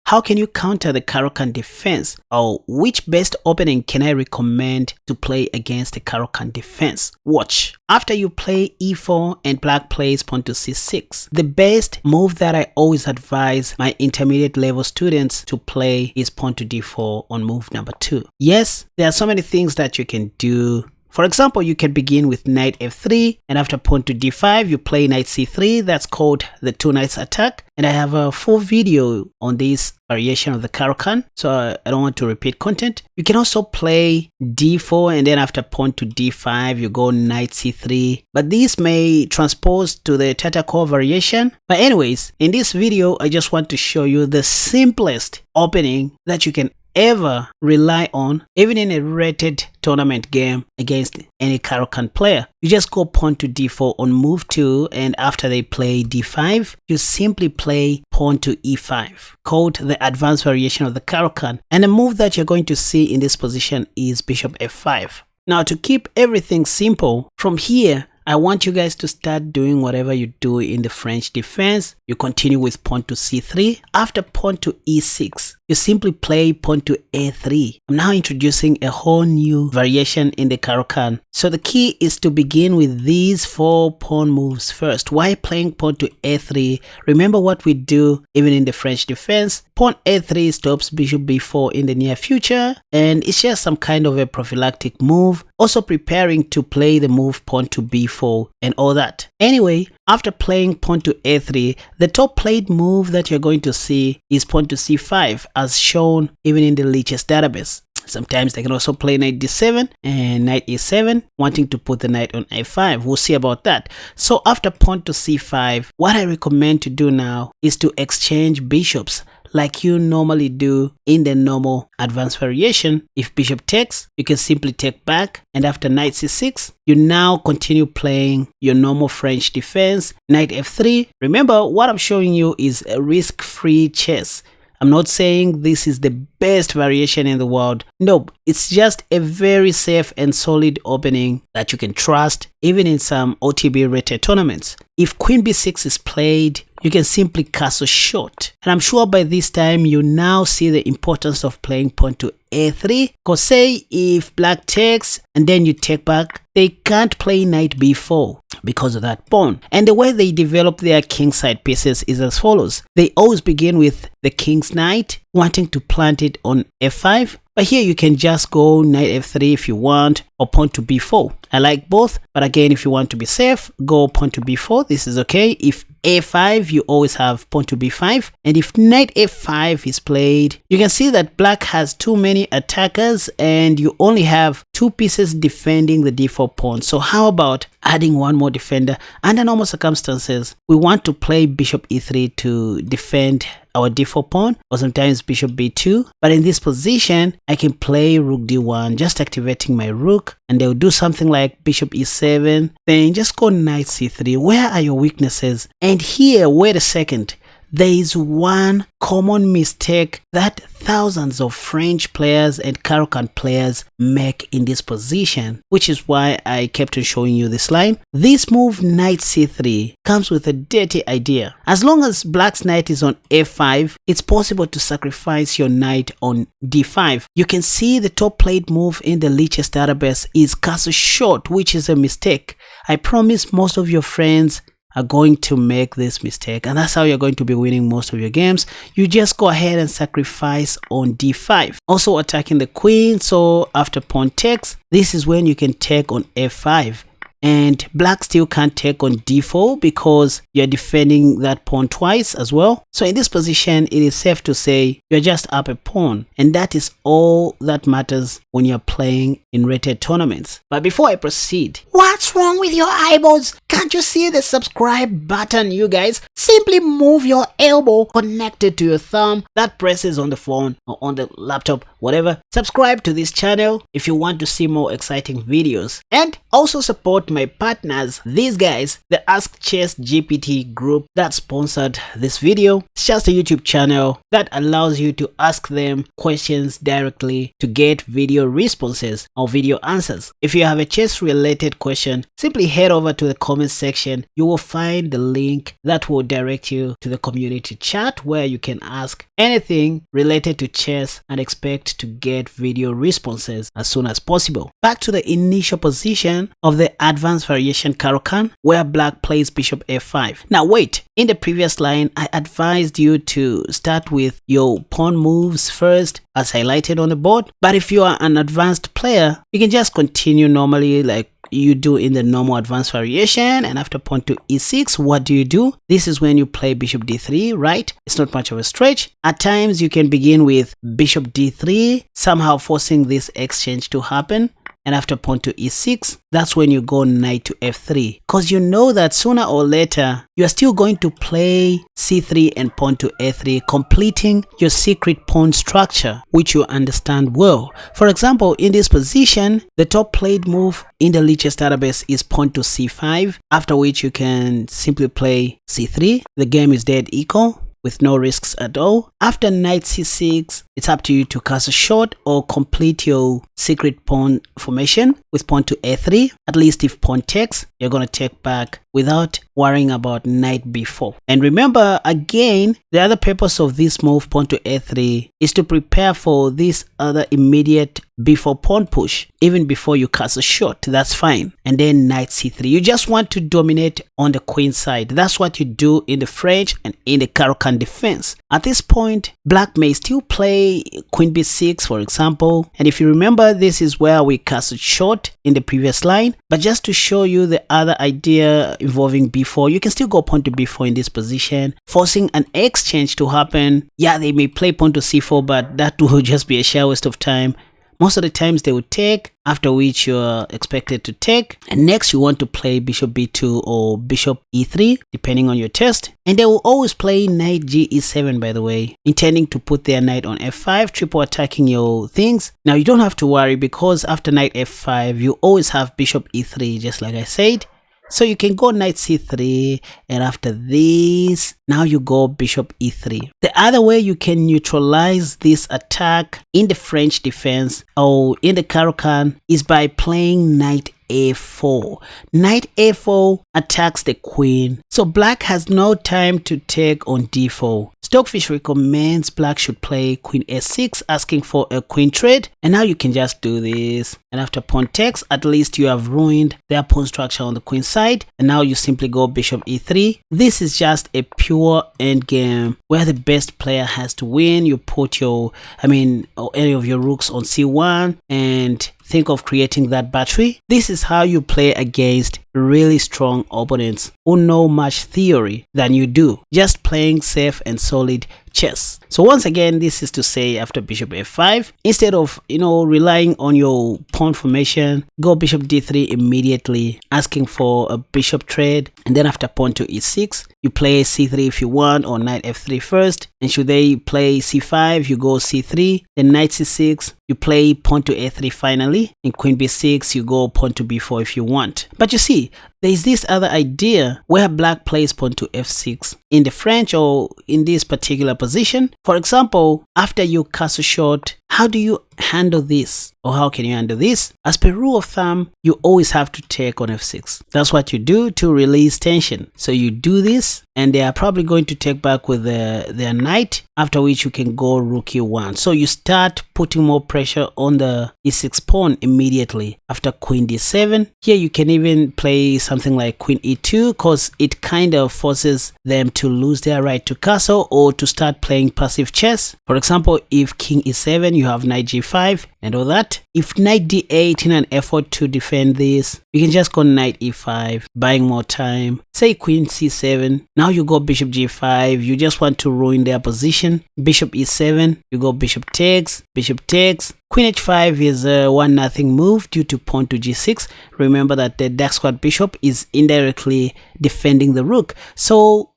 how can you counter the caro-kann defense? Or which best opening can I recommend to play against the caro-kann defense? Watch. After you play e4 and black plays pawn to c6, the best move that I always advise my intermediate level students to play is pawn to d4 on move number 2. Yes, there are so many things that you can do. For example, you can begin with knight f3, and after pawn to d5, you play knight c3. That's called the two knights attack. And I have a full video on this variation of the caro-kann, so I don't want to repeat content. You can also play d4, and then after pawn to d5, you go knight c3. But these may transpose to the Tata-core variation. But anyways, in this video, I just want to show you the simplest opening that you can ever rely on, even in a rated tournament game against any caro-kann player. You just go pawn to d4 on move 2, and after they play d5, you simply play pawn to e5, called the advanced variation of the caro-kann. And the move that you're going to see in this position is bishop f5. Now, to keep everything simple, from here, I want you guys to start doing whatever you do in the French defense. You continue with pawn to c3. After pawn to e6, you simply play pawn to a3. I'm now introducing a whole new variation in the caro-kann. So the key is to begin with these 4 pawn moves first. Why playing pawn to a3? Remember what we do even in the French defense. Pawn a3 stops bishop b4 in the near future, and it's just some kind of a prophylactic move. Also preparing to play the move pawn to b4 and all that. Anyway, after playing pawn to a3, the top played move that you're going to see is pawn to c5, as shown even in the Lichess database. Sometimes they can also play knight d7 and knight e7, wanting to put the knight on a5. We'll see about that. So after pawn to c5, what I recommend to do now is to exchange bishops like you normally do in the normal advanced variation. If bishop takes, you can simply take back, and after knight c6, you now continue playing your normal French defense. Knight f3. Remember, what I'm showing you is a risk-free chess. I'm not saying this is the best variation in the world. Nope, it's just a very safe and solid opening that you can trust even in some OTB rated tournaments. If queen b6 is played, you can simply castle short. And I'm sure by this time you now see the importance of playing pawn to a3. Because say if black takes and then you take back, they can't play knight b4 because of that pawn. And the way they develop their kingside pieces is as follows. They always begin with the king's knight, wanting to plant it on f5. But here you can just go knight f3 if you want, or pawn to b4. I like both, but again, if you want to be safe, go pawn to b4. This is okay. If a5, you always have pawn to b5. And if knight f5 is played, you can see that black has too many attackers and you only have 2 pieces defending the d4 pawn. So how about adding one more defender? Under normal circumstances, we want to play bishop e3 to defend our d4 pawn, or sometimes bishop b2. But in this position, I can play rook d1, just activating my rook, and they'll do something like bishop e7. Then just go knight c3. Where are your weaknesses? And here, wait a second. There is one common mistake that thousands of French players and caro-kann players make in this position, which is why I kept on showing you this line. This move knight c3 comes with a dirty idea. As long as black's knight is on f5, it's possible to sacrifice your knight on d5. You can see the top played move in the Lichess database is castle short, which is a mistake. I promise most of your friends are going to make this mistake, and that's how you're going to be winning most of your games. You just go ahead and sacrifice on d5, also attacking the queen. So after pawn takes, this is when you can take on f5, and black still can't take on d4 because you're defending that pawn twice as well. So in this position, it is safe to say you're just up a pawn, and that is all that matters when you're playing in rated tournaments. But before I proceed, what's wrong with your eyeballs? Can't you see the subscribe button, you guys? Simply move your elbow connected to your thumb that presses on the phone or on the laptop whatever. Subscribe to this channel if you want to see more exciting videos, and also support my partners, these guys, the Ask Chess GPT group that sponsored this video. It's just a YouTube channel that allows you to ask them questions directly to get video responses or video answers. If you have a chess related question, simply head over to the comment section. You will find the link that will direct you to the community chat where you can ask anything related to chess and expect to get video responses as soon as possible. Back to the initial position of the advanced variation caro-kann, where black plays bishop f5. Now wait, in the previous line I advised you to start with your pawn moves first as highlighted on the board, but if you are an advanced player, you can just continue normally like you do in the normal advanced variation. And after pawn to e6, what do? This is when you play bishop d3, right? It's not much of a stretch. At times you can begin with bishop d3, somehow forcing this exchange to happen. And after pawn to e6, that's when you go knight to f3, because you know that sooner or later you are still going to play c3 and pawn to a3, completing your secret pawn structure, which you understand well. For example, in this position, the top played move in the Lichess database is pawn to c5, after which you can simply play c3. The game is dead equal with no risks at all. After knight c6, it's up to you to cast a shot or complete your secret pawn formation with pawn to a3. At least if pawn takes, you're going to take back without worrying about knight b4. And remember, again, the other purpose of this move, pawn to a3, is to prepare for this other immediate b4 pawn push. Even before you cast a shot, that's fine. And then knight c3. You just want to dominate on the queen side. That's what you do in the French and in the caro-kann defense. At this point, black may still play queen b6, for example. And if you remember, this is where we cast a shot in the previous line. But just to show you the other idea involving b4, you can still go pawn to b4 in this position, forcing an exchange to happen. Yeah, they may play pawn to c4, but that will just be a sheer waste of time. Most of the times they will take, after which you're expected to take. And next you want to play bishop b2 or bishop e3, depending on your test. And they will always play knight ge7, by the way, intending to put their knight on f5, triple attacking your things. Now you don't have to worry, because after knight f5, you always have bishop e3, just like I said. So you can go knight c3, and after this, now you go bishop e3. The other way you can neutralize this attack in the French defense or in the caro-kann is by playing knight a4. Knight a4 attacks the queen, so black has no time to take on d4. Stockfish recommends black should play queen a6, asking for a queen trade. And now you can just do this. And after pawn takes, at least you have ruined their pawn structure on the queen side. And now you simply go bishop e3. This is just a pure endgame where the best player has to win. You put or any of your rooks on c1 and think of creating that battery. This is how you play against really strong opponents who know much theory than you do, just playing safe and solid chess. So once again, this is to say, after bishop f5, instead of relying on your pawn formation, go bishop d3 immediately, asking for a bishop trade. And then after pawn to e6, you play c3 if you want, or knight f3 first. And should they play c5, you go c3, then knight c6, you play pawn to a3 finally. In queen b6, you go pawn to b4 if you want. But you see, there is this other idea where black plays pawn to f6 in the French or in this particular position. For example, after you cast a shot, how do you handle this, or how can you handle this? As per rule of thumb, you always have to take on f6. That's what you do to release tension. So you do this, and they are probably going to take back with their knight, after which you can go rook e1. So you start putting more pressure on the e6 pawn immediately. After queen d7, here you can even play something like queen e2, because it kind of forces them to lose their right to castle or to start playing passive chess. For example, if king e7, you have knight g5 and all that. If knight d8 in an effort to defend this, you can just go knight e5, buying more time. Say queen c7, now you go bishop g5, you just want to ruin their position. Bishop e7, you go bishop takes, queen h5 is a 1-0 move due to pawn to g6. Remember that the dark squared bishop is indirectly defending the rook. So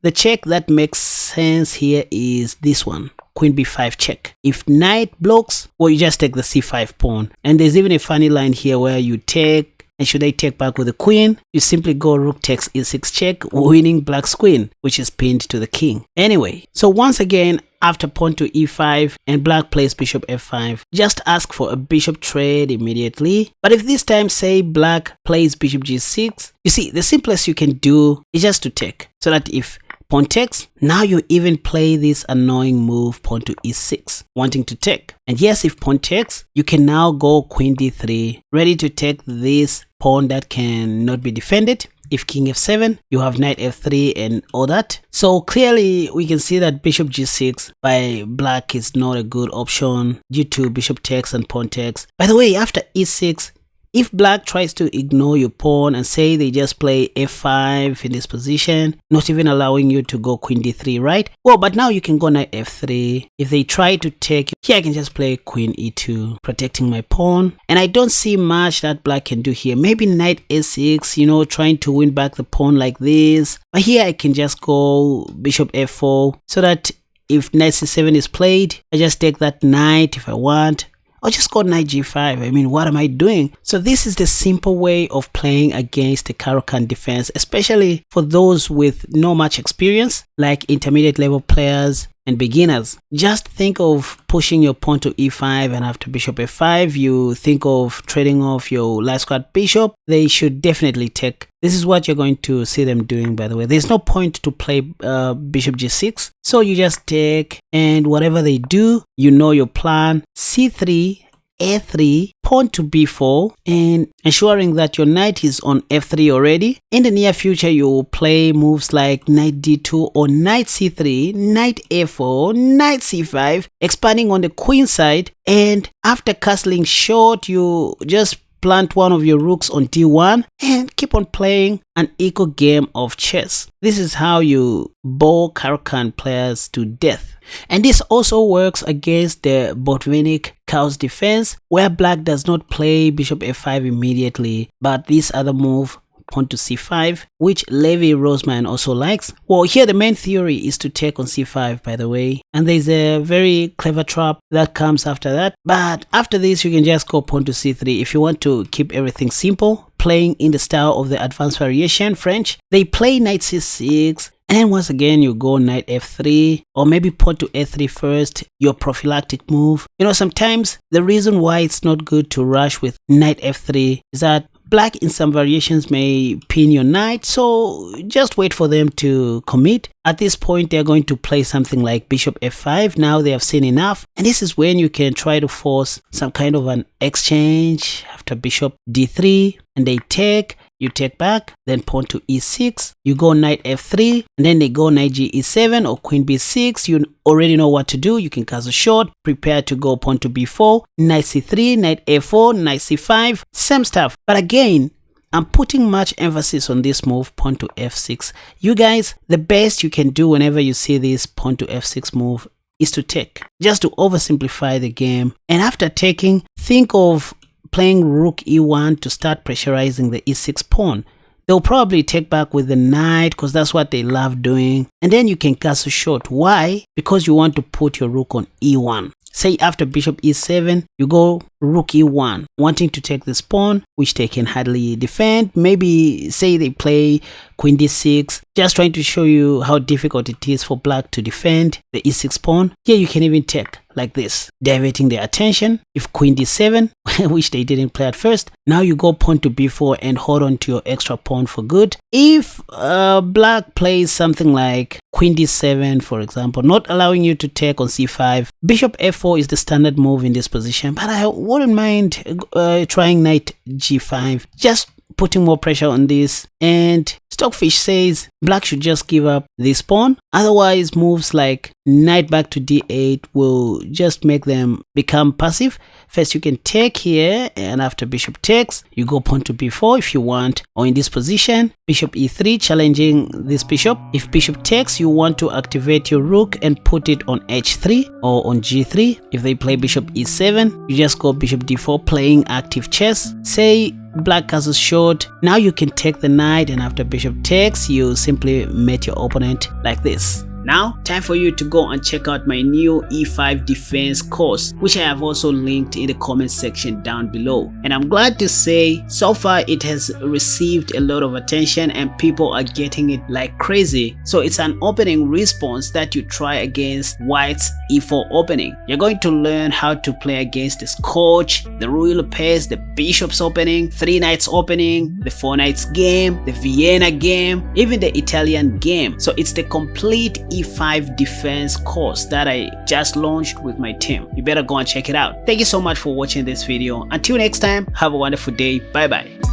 the check that makes sense here is this one. queen b5 check. If knight blocks, well, you just take the c5 pawn. And there's even a funny line here where you take, and should I take back with the queen, you simply go rook takes e6 check, winning black's queen, which is pinned to the king. Anyway, so once again, after pawn to e5 and black plays bishop f5, just ask for a bishop trade immediately. But if this time, say, black plays bishop g6, you see, the simplest you can do is just to take, so that if pawn takes, now you even play this annoying move pawn to e6, wanting to take. And yes, if pawn takes, you can now go queen d3, ready to take this pawn that cannot be defended. If king f7, you have knight f3 and all that. So clearly we can see that bishop g6 by black is not a good option due to bishop takes and pawn takes. By the way, after e6, if black tries to ignore your pawn and say they just play f5 in this position, not even allowing you to go queen d3, right? Well, but now you can go knight f3. If they try to take, here I can just play queen e2, protecting my pawn. And I don't see much that black can do here. Maybe knight a6, you know, trying to win back the pawn like this. But here I can just go bishop f4, so that if knight c7 is played, I just take that knight if I want. Or just go knight g5. I mean, what am I doing? So this is the simple way of playing against the caro-kann defense, especially for those with no much experience, like intermediate level players and beginners. Just think of pushing your pawn to e5, and after bishop f5, you think of trading off your last squad bishop. They should definitely take. This is what you're going to see them doing, by the way. There's no point to play bishop g6. So you just take, and whatever they do, you know your plan. c3, a3, pawn to b4, and ensuring that your knight is on f3 already. In the near future, you will play moves like knight d2 or knight c3, knight a4, knight c5, expanding on the queen side. And after castling short, you just plant one of your rooks on d1 and keep on playing an equal game of chess. This is how you bore caro-kann players to death. And this also works against the Botvinnik chaos defense, where black does not play bishop f5 immediately, but this other move, pawn to c5, which Levi Rosman also likes. Well, here the main theory is to take on c5, by the way, and there's a very clever trap that comes after that. But after this, you can just go pawn to c3 if you want to keep everything simple, playing in the style of the advanced variation French. They play knight c6, and then once again you go knight f3, or maybe pawn to a3 first, your prophylactic move. You know, sometimes the reason why it's not good to rush with knight f3 is that black in some variations may pin your knight, so just wait for them to commit. At this point, they're going to play something like bishop f5. Now they have seen enough, and this is when you can try to force some kind of an exchange after bishop d3, and they take. You take back, then pawn to e6, you go knight f3, and then they go knight g e7 or queen b6. You already know what to do. You can castle short, prepare to go pawn to b4, knight c3, knight a4, knight c5, same stuff. But again, I'm putting much emphasis on this move, pawn to f6. You guys, the best you can do whenever you see this pawn to f6 move is to take, just to oversimplify the game. And after taking, think of playing rook e1 to start pressurizing the e6 pawn. They'll probably take back with the knight because that's what they love doing. And then you can castle short. Why? Because you want to put your rook on e1. Say after bishop e7, you go rook e1, wanting to take this pawn, which they can hardly defend. Maybe say they play queen d6, just trying to show you how difficult it is for black to defend the e6 pawn. Here you can even take like this, diverting their attention. If queen d7, which they didn't play at first, now you go pawn to b4 and hold on to your extra pawn for good. If black plays something like queen d7, for example, not allowing you to take on c5, bishop f4 is the standard move in this position, but I wouldn't mind trying knight g5, just putting more pressure on this. And Stockfish says black should just give up this pawn. Otherwise, moves like knight back to d8 will just make them become passive. First, you can take here, and after bishop takes, you go pawn to b4 if you want, or in this position, bishop e3, challenging this bishop. If bishop takes, you want to activate your rook and put it on h3 or on g3. If they play bishop e7, you just go bishop d4, playing active chess. Say black castles short, now you can take the knight, and after bishop takes, you simply mate your opponent like this. Now, time for you to go and check out my new e5 defense course, which I have also linked in the comment section down below. And I'm glad to say, so far it has received a lot of attention and people are getting it like crazy. So it's an opening response that you try against White's e4 opening. You're going to learn how to play against the Scotch, the Royal Pass, the Bishop's opening, 3 Knights opening, the 4 Knights game, the Vienna game, even the Italian game. So it's the complete e5 defense course that I just launched with my team. You better go and check it out. Thank you so much for watching this video. Until next time, have a wonderful day. Bye bye.